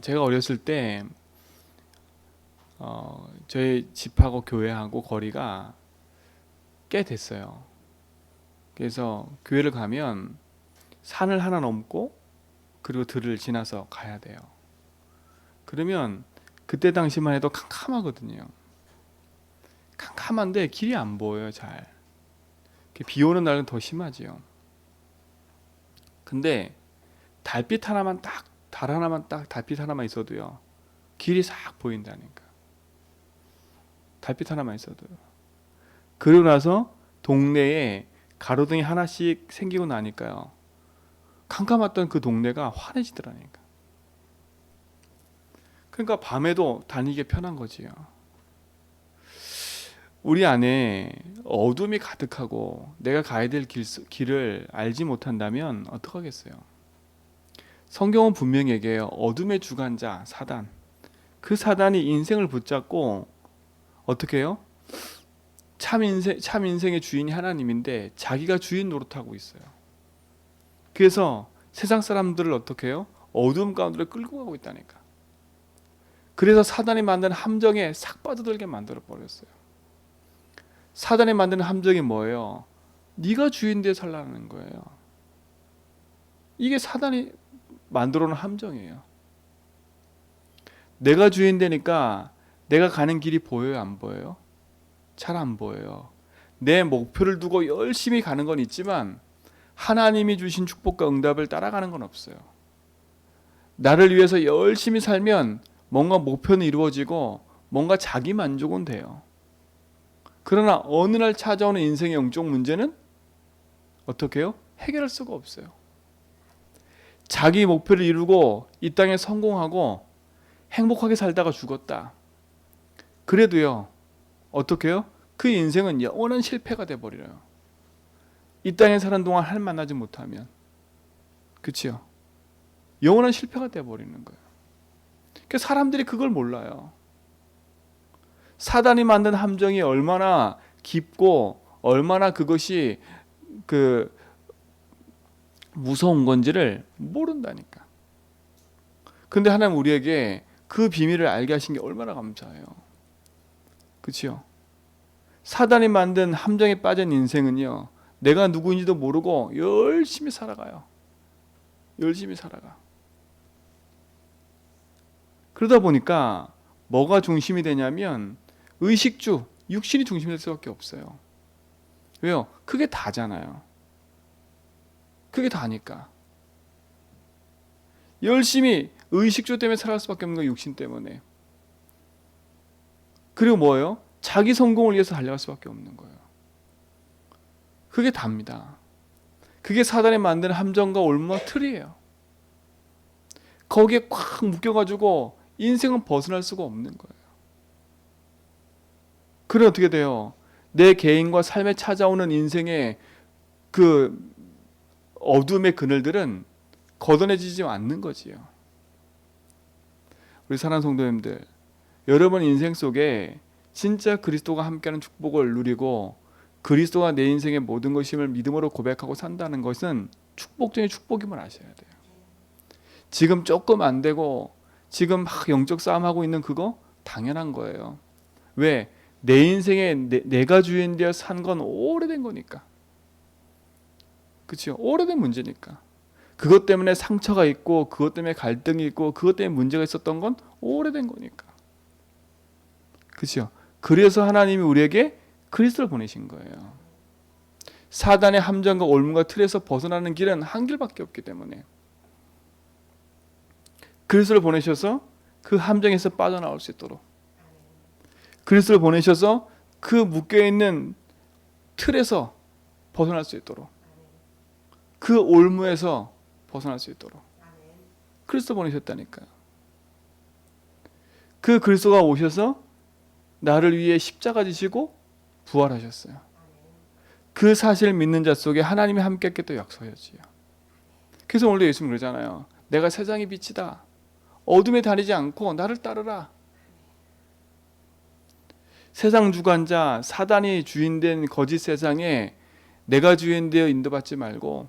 제가 어렸을 때 저희 집하고 교회하고 거리가 꽤 됐어요. 그래서 교회를 가면 산을 하나 넘고 그리고 들을 지나서 가야 돼요. 그러면 그때 당시만 해도 캄캄하거든요. 캄캄한데 길이 안 보여요, 잘. 비 오는 날은 더 심하지요. 근데 달빛 하나만 있어도요. 길이 싹 보인다니까. 달빛 하나만 있어도요. 그러고 나서 동네에 가로등이 하나씩 생기고 나니까요. 캄캄했던 그 동네가 환해지더라니까. 그러니까 밤에도 다니기 편한 거지요. 우리 안에 어둠이 가득하고 내가 가야 될 길을 알지 못한다면 어떡하겠어요? 성경은 분명히 얘기해요. 어둠의 주관자 사단. 그 사단이 인생을 붙잡고 어떻게 해요? 참 인생의 주인이 하나님인데 자기가 주인 노릇하고 있어요. 그래서 세상 사람들을 어떻게 해요? 어둠 가운데로 끌고 가고 있다니까. 그래서 사단이 만든 함정에 싹 빠져들게 만들어 버렸어요. 사단이 만드는 함정이 뭐예요? 네가 주인 되어 살라는 거예요. 이게 사단이 만들어 놓은 함정이에요. 내가 주인 되니까 내가 가는 길이 보여요, 안 보여요? 잘 안 보여요. 내 목표를 두고 열심히 가는 건 있지만 하나님이 주신 축복과 응답을 따라가는 건 없어요. 나를 위해서 열심히 살면 뭔가 목표는 이루어지고 뭔가 자기 만족은 돼요. 그러나 어느 날 찾아오는 인생의 영적 문제는 어떻게 해요? 해결할 수가 없어요. 자기 목표를 이루고 이 땅에 성공하고 행복하게 살다가 죽었다. 그래도요, 어떻게 해요? 그 인생은 영원한 실패가 돼버려요. 이 땅에 사는 동안 할 만하지 못하면. 그치요? 영원한 실패가 돼버리는 거예요. 그러니까 사람들이 그걸 몰라요. 사단이 만든 함정이 얼마나 깊고 얼마나 그것이 그 무서운 건지를 모른다니까. 근데 하나님 우리에게 그 비밀을 알게 하신 게 얼마나 감사해요. 그치요? 사단이 만든 함정에 빠진 인생은요, 내가 누구인지도 모르고 열심히 살아가요. 열심히 살아가. 그러다 보니까 뭐가 중심이 되냐면 의식주, 육신이 중심이 될 수밖에 없어요. 왜요? 그게 다잖아요. 그게 다니까. 열심히 의식주 때문에 살아갈 수밖에 없는 거예요. 육신 때문에. 그리고 뭐예요? 자기 성공을 위해서 달려갈 수밖에 없는 거예요. 그게 답니다. 그게 사단이 만든 함정과 올무와 틀이에요. 거기에 꽉 묶여가지고 인생은 벗어날 수가 없는 거예요. 그래 어떻게 돼요? 내 개인과 삶에 찾아오는 인생의 그 어둠의 그늘들은 걷어내지지 않는 거지요. 우리 사랑하는 성도님들, 여러분 인생 속에 진짜 그리스도가 함께하는 축복을 누리고 그리스도가 내 인생의 모든 것임을 믿음으로 고백하고 산다는 것은 축복 중에 축복임을 아셔야 돼요. 지금 조금 안 되고 지금 막 영적 싸움하고 있는 그거 당연한 거예요. 왜? 내 인생에 내가 주인 되어 산 건 오래된 거니까. 그렇죠? 오래된 문제니까. 그것 때문에 상처가 있고 그것 때문에 갈등이 있고 그것 때문에 문제가 있었던 건 오래된 거니까. 그렇죠? 그래서 하나님이 우리에게 그리스도를 보내신 거예요. 사단의 함정과 올무와 틀에서 벗어나는 길은 한 길밖에 없기 때문에 그리스도를 보내셔서 그 함정에서 빠져나올 수 있도록, 그리스도를 보내셔서 그 묶여있는 틀에서 벗어날 수 있도록, 그 올무에서 벗어날 수 있도록 그리스도 보내셨다니까요. 그 그리스도가 오셔서 나를 위해 십자가 지시고 부활하셨어요. 그 사실을 믿는 자 속에 하나님이 함께했기 또 약속하셨지요. 그래서 오늘도 예수님 그러잖아요. 내가 세상의 빛이다. 어둠에 다니지 않고 나를 따르라. 세상 주관자 사단이 주인된 거짓 세상에 내가 주인되어 인도받지 말고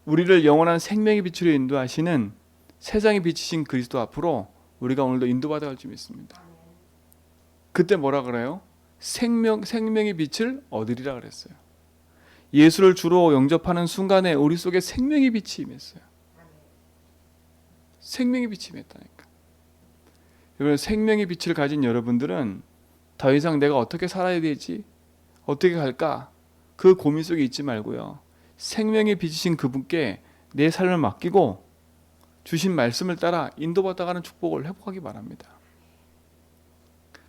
우리를 영원한 생명의 빛으로 인도하시는 세상에 비치신 그리스도 앞으로 우리가 오늘도 인도받아갈 줄 믿습니다. 그때 뭐라 그래요? 생명의 빛을 얻으리라 그랬어요. 예수를 주로 영접하는 순간에 우리 속에 생명의 빛이 임했어요. 생명의 빛이 임했다니까. 여러분, 생명의 빛을 가진 여러분들은 더 이상 내가 어떻게 살아야 되지? 어떻게 갈까? 그 고민 속에 있지 말고요. 생명의 빛이신 그분께 내 삶을 맡기고 주신 말씀을 따라 인도받아가는 축복을 회복하기 바랍니다.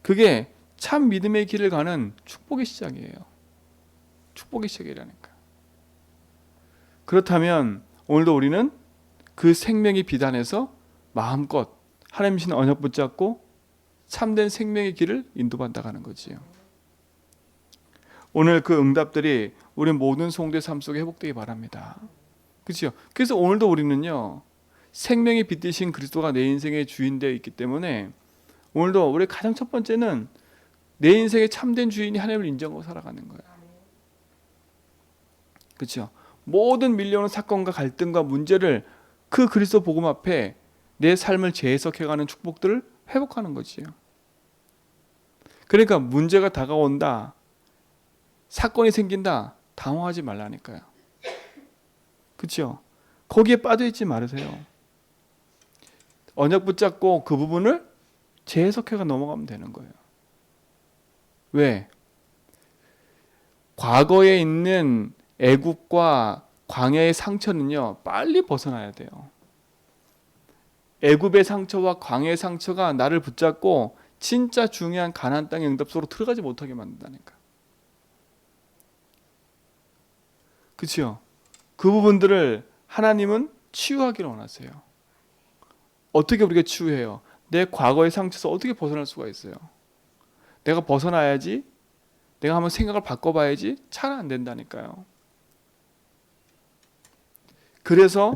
그게 참 믿음의 길을 가는 축복의 시작이에요. 축복의 시작이라니까. 그렇다면 오늘도 우리는 그 생명의 빛 안에서 마음껏 하나님 신 언약 붙잡고 참된 생명의 길을 인도받아가는 거지요. 오늘 그 응답들이 우리 모든 성도의 삶 속에 회복되기 바랍니다. 그렇죠? 그래서 오늘도 우리는요, 생명의 빛 되신 그리스도가 내 인생의 주인 되어 있기 때문에 오늘도 우리 가장 첫 번째는 내 인생의 참된 주인이 하나님을 인정하고 살아가는 거예요. 그렇죠? 모든 밀려오는 사건과 갈등과 문제를 그 그리스도 복음 앞에 내 삶을 재해석해가는 축복들을 회복하는 거지요. 그러니까 문제가 다가온다, 사건이 생긴다, 당황하지 말라니까요. 그렇죠? 거기에 빠져있지 말으세요. 언약 붙잡고 그 부분을 재해석해가 넘어가면 되는 거예요. 왜? 과거에 있는 애굽과 광야의 상처는요, 빨리 벗어나야 돼요. 애굽의 상처와 광야의 상처가 나를 붙잡고 진짜 중요한 가나안 땅의 응답 속으로 들어가지 못하게 만든다니까. 그렇죠? 그 부분들을 하나님은 치유하기를 원하세요. 어떻게 우리가 치유해요? 내 과거의 상처에서 어떻게 벗어날 수가 있어요? 내가 벗어나야지, 내가 한번 생각을 바꿔봐야지 잘 안 된다니까요. 그래서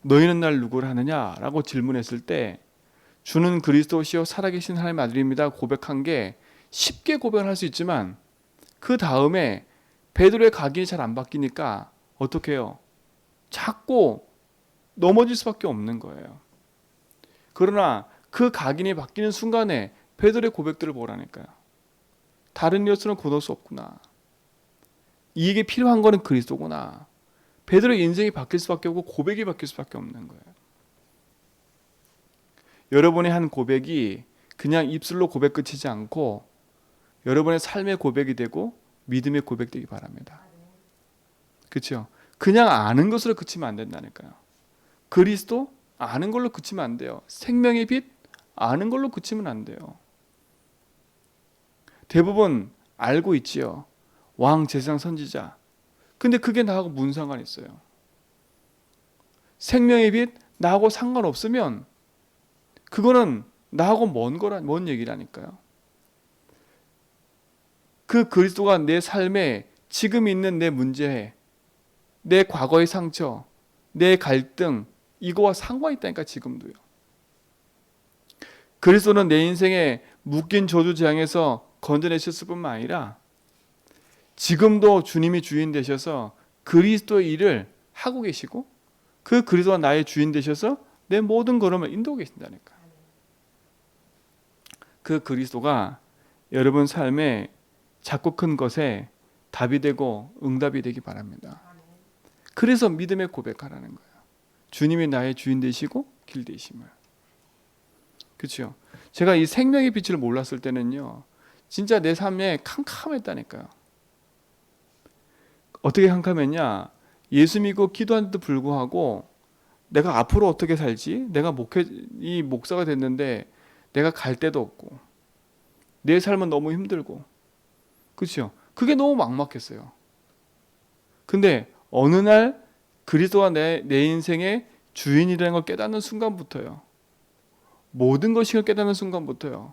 너희는 날 누구를 하느냐라고 질문했을 때 주는 그리스도시요 살아계신 하나님의 아들입니다 고백한 게 쉽게 고백을 할 수 있지만 그 다음에 베드로의 각인이 잘 안 바뀌니까 어떻게 해요? 자꾸 넘어질 수밖에 없는 거예요. 그러나 그 각인이 바뀌는 순간에 베드로의 고백들을 보라니까요. 다른 이로서는 거둘 수 없구나. 이게 필요한 거는 그리스도구나. 베드로의 인생이 바뀔 수밖에 없고 고백이 바뀔 수밖에 없는 거예요. 여러분의 한 고백이 그냥 입술로 고백 끝이지 않고 여러분의 삶의 고백이 되고 믿음의 고백되기 바랍니다. 그렇죠? 그냥 아는 것으로 그치면 안 된다니까요. 그리스도 아는 걸로 그치면 안 돼요. 생명의 빛 아는 걸로 그치면 안 돼요. 대부분 알고 있지요. 왕, 제사장, 선지자. 근데 그게 나하고 무슨 상관이 있어요? 생명의 빛 나하고 상관없으면 그거는 나하고 먼 얘기라니까요. 그 그리스도가 내 삶에 지금 있는 내 문제, 내 과거의 상처, 내 갈등 이거와 상관이 있다니까 지금도요. 그리스도는 내 인생에 묶인 저주 재앙에서 건져내셨을 뿐만 아니라 지금도 주님이 주인 되셔서 그리스도의 일을 하고 계시고 그 그리스도가 나의 주인 되셔서 내 모든 걸음을 인도하고 계신다니까. 그 그리스도가 여러분 삶에 작고 큰 것에 답이 되고 응답이 되기 바랍니다. 그래서 믿음의 고백하라는 거예요. 주님이 나의 주인 되시고 길 되심을. 그렇죠? 제가 이 생명의 빛을 몰랐을 때는요, 진짜 내 삶에 캄캄했다니까요. 어떻게 캄캄했냐? 예수 믿고 기도하는데도 불구하고 내가 앞으로 어떻게 살지? 내가 이 목사가 됐는데 내가 갈 데도 없고 내 삶은 너무 힘들고, 그렇죠? 그게 너무 막막했어요. 근데 어느 날 그리스도가 내 인생의 주인이라는 걸 깨닫는 순간부터요, 모든 것을 깨닫는 순간부터요,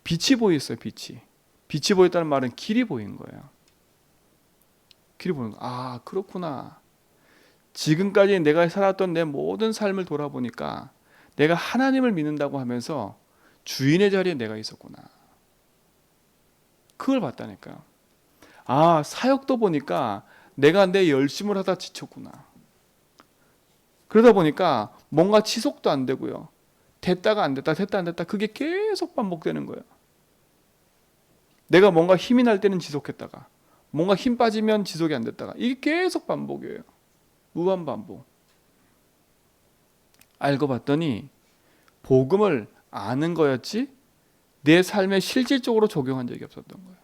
빛이 보였어요. 빛이 보였다는 말은 길이 보인 거예요. 길이 보이는 거. 아, 그렇구나. 지금까지 내가 살았던 내 모든 삶을 돌아보니까 내가 하나님을 믿는다고 하면서 주인의 자리에 내가 있었구나. 그걸 봤다니까요. 아, 사역도 보니까 내가 내 열심을 하다 지쳤구나. 그러다 보니까 뭔가 지속도 안 되고요. 됐다가 안 됐다, 됐다 안 됐다. 그게 계속 반복되는 거예요. 내가 뭔가 힘이 날 때는 지속했다가 뭔가 힘 빠지면 지속이 안 됐다가 이게 계속 반복이에요. 무한 반복. 알고 봤더니 복음을 아는 거였지 내 삶에 실질적으로 적용한 적이 없었던 거예요.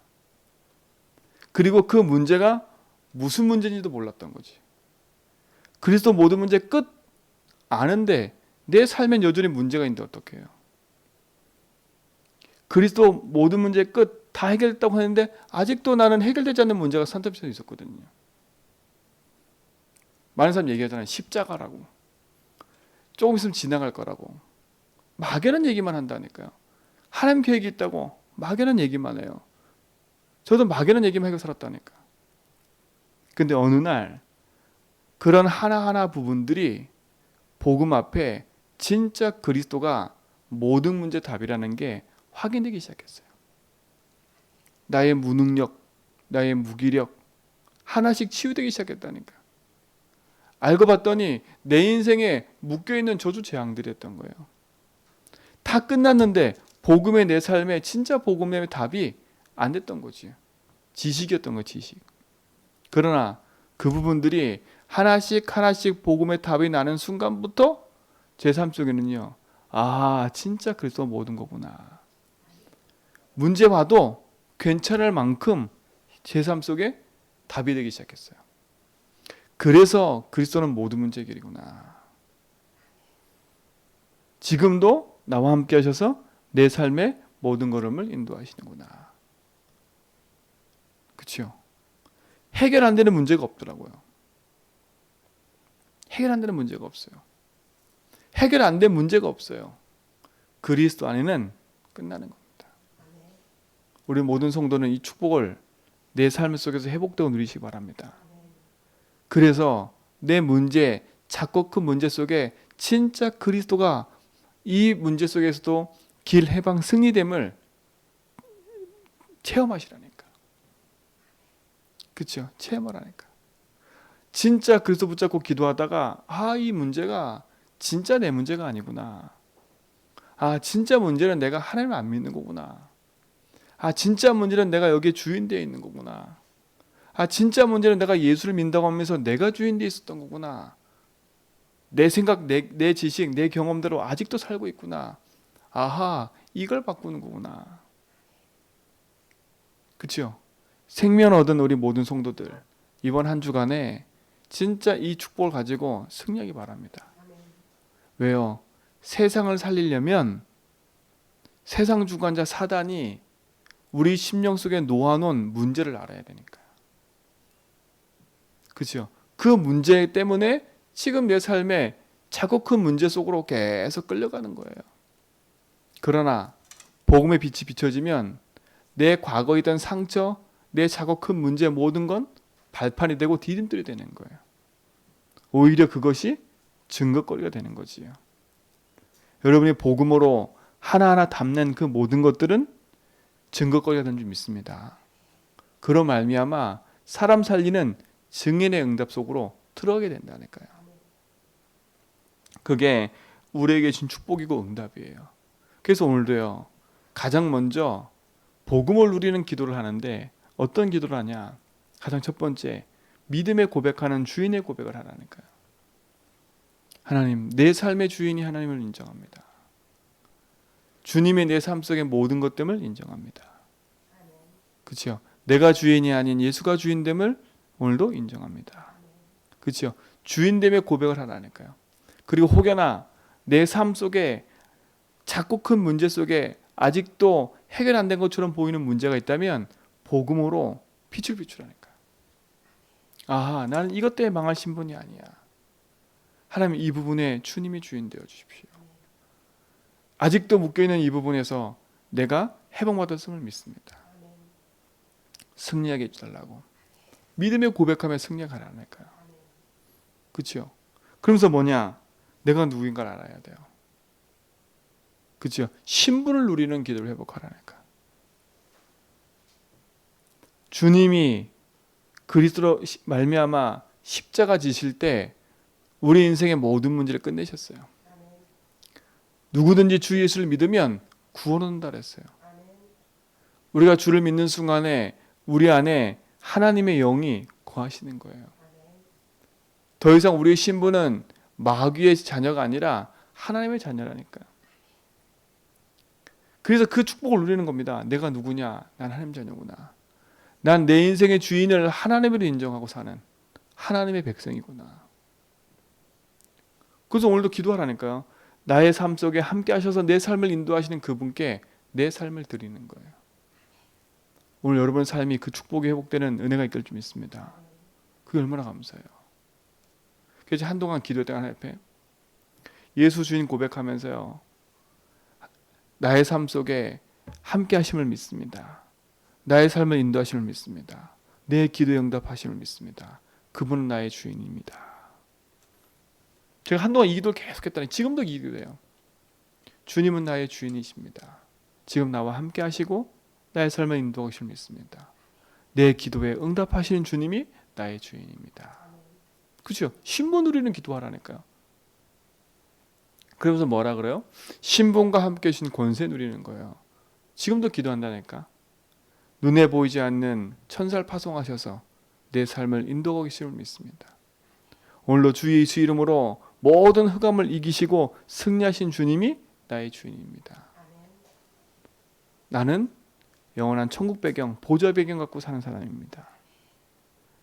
그리고 그 문제가 무슨 문제인지도 몰랐던 거지. 그리스도 모든 문제 끝 아는데 내 삶엔 여전히 문제가 있는데 어떻게 해요? 그리스도 모든 문제 끝 다 해결됐다고 하는데 아직도 나는 해결되지 않는 문제가 산더미처럼 있었거든요. 많은 사람 얘기하잖아요. 십자가라고. 조금 있으면 지나갈 거라고. 막연한 얘기만 한다니까요. 하나님 계획이 있다고 막연한 얘기만 해요. 저도 막연한 얘기만 하고 살았다니까. 근데 어느 날 그런 하나하나 부분들이 복음 앞에 진짜 그리스도가 모든 문제 답이라는 게 확인되기 시작했어요. 나의 무능력, 나의 무기력 하나씩 치유되기 시작했다니까. 알고 봤더니 내 인생에 묶여있는 저주 재앙들이었던 거예요. 다 끝났는데 복음의 내 삶에 진짜 복음의 답이 안 됐던 거지. 지식이었던 거 지식. 그러나 그 부분들이 하나씩 하나씩 복음의 답이 나는 순간부터 제 삶 속에는요. 아 진짜 그리스도 모든 거구나. 문제 봐도 괜찮을 만큼 제 삶 속에 답이 되기 시작했어요. 그래서 그리스도는 모든 문제 해결이구나. 지금도 나와 함께 하셔서 내 삶의 모든 걸음을 인도하시는구나. 그렇죠? 해결 안 되는 문제가 없더라고요. 해결 안 되는 문제가 없어요. 해결 안 된 문제가 없어요. 그리스도 안에는 끝나는 겁니다. 우리 모든 성도는 이 축복을 내 삶 속에서 회복되고 누리시기 바랍니다. 그래서 내 문제, 작고 큰 문제 속에 진짜 그리스도가 이 문제 속에서도 길, 해방, 승리됨을 체험하시라니까. 그렇죠? 체험하라니까. 진짜 그리스도 붙잡고 기도하다가 이 문제가 진짜 내 문제가 아니구나. 진짜 문제는 내가 하나님을 안 믿는 거구나. 진짜 문제는 내가 여기에 주인되어 있는 거구나. 진짜 문제는 내가 예수를 믿는다고 하면서 내가 주인되어 있었던 거구나. 내 생각, 내 지식, 내 경험대로 아직도 살고 있구나. 이걸 바꾸는 거구나. 그렇죠? 생명 얻은 우리 모든 성도들 이번 한 주간에 진짜 이 축복을 가지고 승리하기 바랍니다. 왜요? 세상을 살리려면 세상 주관자 사단이 우리 심령 속에 놓아놓은 문제를 알아야 되니까요. 그렇죠? 그 문제 때문에 지금 내 삶에 작고 큰 문제 속으로 계속 끌려가는 거예요. 그러나 복음의 빛이 비춰지면 내 과거에 있던 상처, 내 작고 큰 문제 모든 건 발판이 되고 디딤돌이 되는 거예요. 오히려 그것이 증거거리가 되는 거지요. 여러분이 복음으로 하나하나 담는 그 모든 것들은 증거거리가 되는 줄 믿습니다. 그런 말미암아 사람 살리는 증인의 응답 속으로 들어가게 된다니까요. 그게 우리에게 준 축복이고 응답이에요. 그래서 오늘도요. 가장 먼저 복음을 누리는 기도를 하는데 어떤 기도를 하냐? 가장 첫 번째 믿음의 고백하는 주인의 고백을 하라니까요. 하나님, 내 삶의 주인이 하나님을 인정합니다. 주님의 내 삶 속의 모든 것됨을 인정합니다. 그렇죠? 내가 주인이 아닌 예수가 주인됨을 오늘도 인정합니다. 그렇죠? 주인됨의 고백을 하라니까요. 그리고 혹여나 내 삶 속에 작고 큰 문제 속에 아직도 해결 안 된 것처럼 보이는 문제가 있다면 복음으로 빛을 비추라니까요. 나는 이것 때문에 망할 신분이 아니야. 하나님 이 부분에 주님이 주인 되어 주십시오. 아직도 묶여있는 이 부분에서 내가 해방받았음을 믿습니다. 승리하게 해달라고. 믿음의 고백하며 승리하라니까요. 그렇죠? 그러면서 뭐냐? 내가 누구인가를 알아야 돼요. 그렇죠? 신분을 누리는 기도를 회복하라니까. 주님이 그리스도로 말미암아 십자가 지실 때 우리 인생의 모든 문제를 끝내셨어요. 누구든지 주 예수를 믿으면 구원 얻는다 그랬어요. 우리가 주를 믿는 순간에 우리 안에 하나님의 영이 거하시는 거예요. 더 이상 우리의 신분은 마귀의 자녀가 아니라 하나님의 자녀라니까요. 그래서 그 축복을 누리는 겁니다. 내가 누구냐? 난 하나님 자녀구나. 난 내 인생의 주인을 하나님으로 인정하고 사는 하나님의 백성이구나. 그래서 오늘도 기도하라니까요. 나의 삶 속에 함께 하셔서 내 삶을 인도하시는 그분께 내 삶을 드리는 거예요. 오늘 여러분의 삶이 그 축복이 회복되는 은혜가 있길 좀 믿습니다. 그게 얼마나 감사해요. 그래서 한동안 기도했다가 하나님 앞에 예수 주인 고백하면서요. 나의 삶 속에 함께 하심을 믿습니다. 나의 삶을 인도하심을 믿습니다. 내 기도에 응답하심을 믿습니다. 그분은 나의 주인입니다. 제가 한동안 이 기도를 계속했다니 지금도 이 기도예요. 주님은 나의 주인이십니다. 지금 나와 함께 하시고 나의 삶을 인도하심을 믿습니다. 내 기도에 응답하시는 주님이 나의 주인입니다. 그렇죠? 신분 누리는 기도하라니까요. 그러면서 뭐라 그래요? 신분과 함께 하신 권세 누리는 거예요. 지금도 기도한다니까. 눈에 보이지 않는 천사를 파송하셔서 내 삶을 인도하고 계심을 믿습니다. 오늘도 주 예수 이름으로 모든 흑암을 이기시고 승리하신 주님이 나의 주인입니다. 나는 영원한 천국 배경, 보좌 배경 갖고 사는 사람입니다.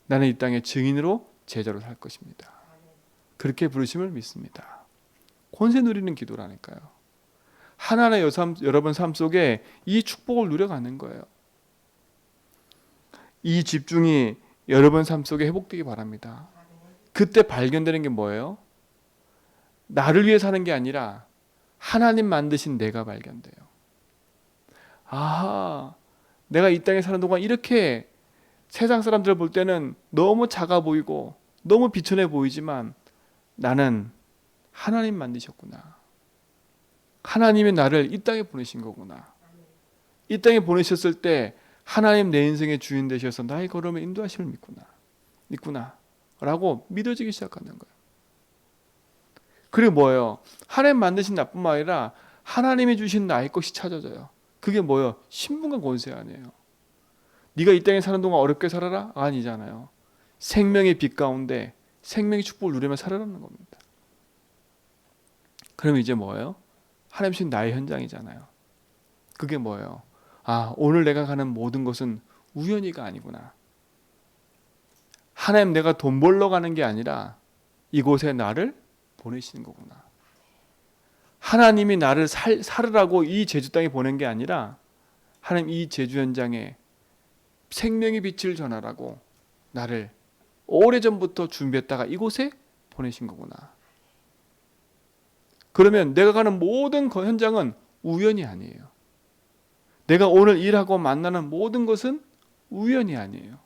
나는 이 땅의 증인으로 제자로 살 것입니다. 그렇게 부르심을 믿습니다. 권세 누리는 기도라니까요. 하나하나 여러분 삶 속에 이 축복을 누려가는 거예요. 이 집중이 여러분 삶 속에 회복되기 바랍니다. 그때 발견되는 게 뭐예요? 나를 위해 사는 게 아니라 하나님 만드신 내가 발견돼요. 아, 내가 이 땅에 사는 동안 이렇게 세상 사람들을 볼 때는 너무 작아 보이고 너무 비천해 보이지만 나는 하나님 만드셨구나. 하나님이 나를 이 땅에 보내신 거구나. 이 땅에 보내셨을 때 하나님 내 인생의 주인 되셔서 나의 걸음을 인도하심을 믿구나 라고 믿어지기 시작하는 거예요. 그리고 뭐예요? 하나님 만드신 나뿐만 아니라 하나님이 주신 나의 것이 찾아져요. 그게 뭐예요? 신분과 권세 아니에요. 네가 이 땅에 사는 동안 어렵게 살아라? 아니잖아요. 생명의 빛 가운데 생명의 축복을 누리며 살아가는 겁니다. 그러면 이제 뭐예요? 하나님 주신 나의 현장이잖아요. 그게 뭐예요? 아, 오늘 내가 가는 모든 것은 우연히가 아니구나. 하나님 내가 돈 벌러 가는 게 아니라 이곳에 나를 보내시는 거구나. 하나님이 나를 살으라고 이 제주 땅에 보낸 게 아니라 하나님 이 제주 현장에 생명의 빛을 전하라고 나를 오래전부터 준비했다가 이곳에 보내신 거구나. 그러면 내가 가는 모든 현장은 우연이 아니에요. 내가 오늘 일하고 만나는 모든 것은 우연이 아니에요.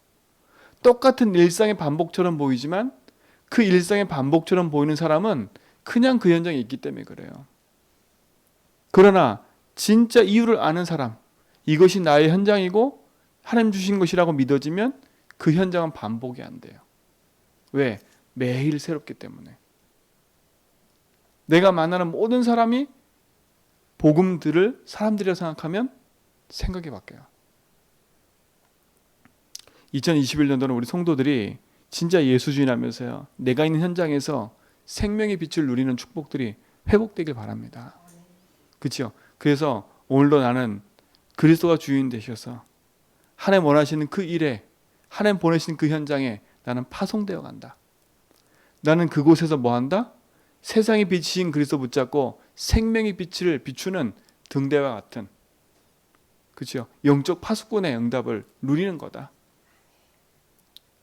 똑같은 일상의 반복처럼 보이지만 그 일상의 반복처럼 보이는 사람은 그냥 그 현장에 있기 때문에 그래요. 그러나 진짜 이유를 아는 사람, 이것이 나의 현장이고 하나님 주신 것이라고 믿어지면 그 현장은 반복이 안 돼요. 왜? 매일 새롭기 때문에. 내가 만나는 모든 사람이 복음 들을 사람들이라고 생각하면 생각이 바뀌어요. 2021년도는 우리 성도들이 진짜 예수 주인하면서요. 내가 있는 현장에서 생명의 빛을 누리는 축복들이 회복되길 바랍니다. 그렇죠? 그래서 오늘도 나는 그리스도가 주인 되셔서 하나님 원하시는 그 일에 하나님 보내신 그 현장에 나는 파송되어 간다. 나는 그곳에서 뭐 한다? 세상의 빛이신 그리스도 붙잡고 생명의 빛을 비추는 등대와 같은 그렇죠? 영적 파수꾼의 응답을 누리는 거다.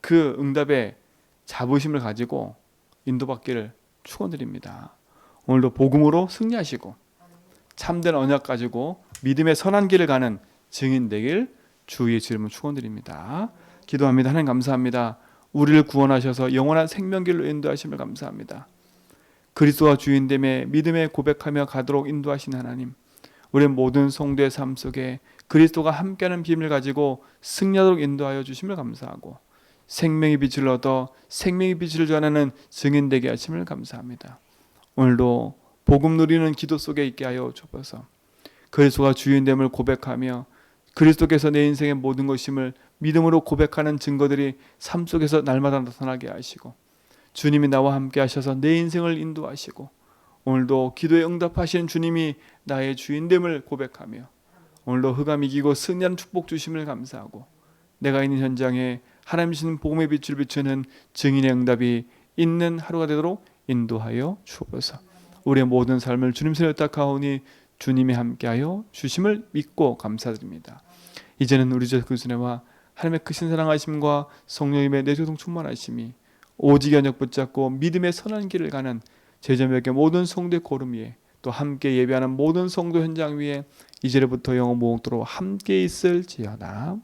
그 응답의 자부심을 가지고 인도받기를 축원드립니다. 오늘도 복음으로 승리하시고 참된 언약 가지고 믿음의 선한 길을 가는 증인 되길 주 예수 이름으로 축원드립니다. 기도합니다. 하나님 감사합니다. 우리를 구원하셔서 영원한 생명길로 인도하심을 감사합니다. 그리스도와 주인됨에 믿음에 고백하며 가도록 인도하신 하나님, 우리 모든 성도의 삶 속에 그리스도가 함께하는 비밀을 가지고 승리하도록 인도하여 주심을 감사하고 생명의 빛을 얻어 생명의 빛을 전하는 증인 되게 하심을 감사합니다. 오늘도 복음 누리는 기도 속에 있게 하여 주옵소서. 그리스도가 주인됨을 고백하며 그리스도께서 내 인생의 모든 것임을 믿음으로 고백하는 증거들이 삶 속에서 날마다 나타나게 하시고, 주님이 나와 함께 하셔서 내 인생을 인도하시고, 오늘도 기도에 응답하시는 주님이 나의 주인됨을 고백하며 오늘도 흑암 이기고 승리하는 축복 주심을 감사하고, 내가 있는 현장에 하나님 주시는 복음의 빛을 비추는 증인의 응답이 있는 하루가 되도록 인도하여 주옵소서. 우리의 모든 삶을 주님 손에 의탁하오니 주님이 함께하여 주심을 믿고 감사드립니다. 이제는 우리 주 그리스도와 하나님의 크신 사랑하심과 성령님의 내조동 충만하심이 오직 연역 붙잡고 믿음의 선한 길을 가는 제자명의 모든 성도의 고름 위에, 또 함께 예배하는 모든 성도 현장 위에 이제부터 영원 무궁토록 함께 있을지어다.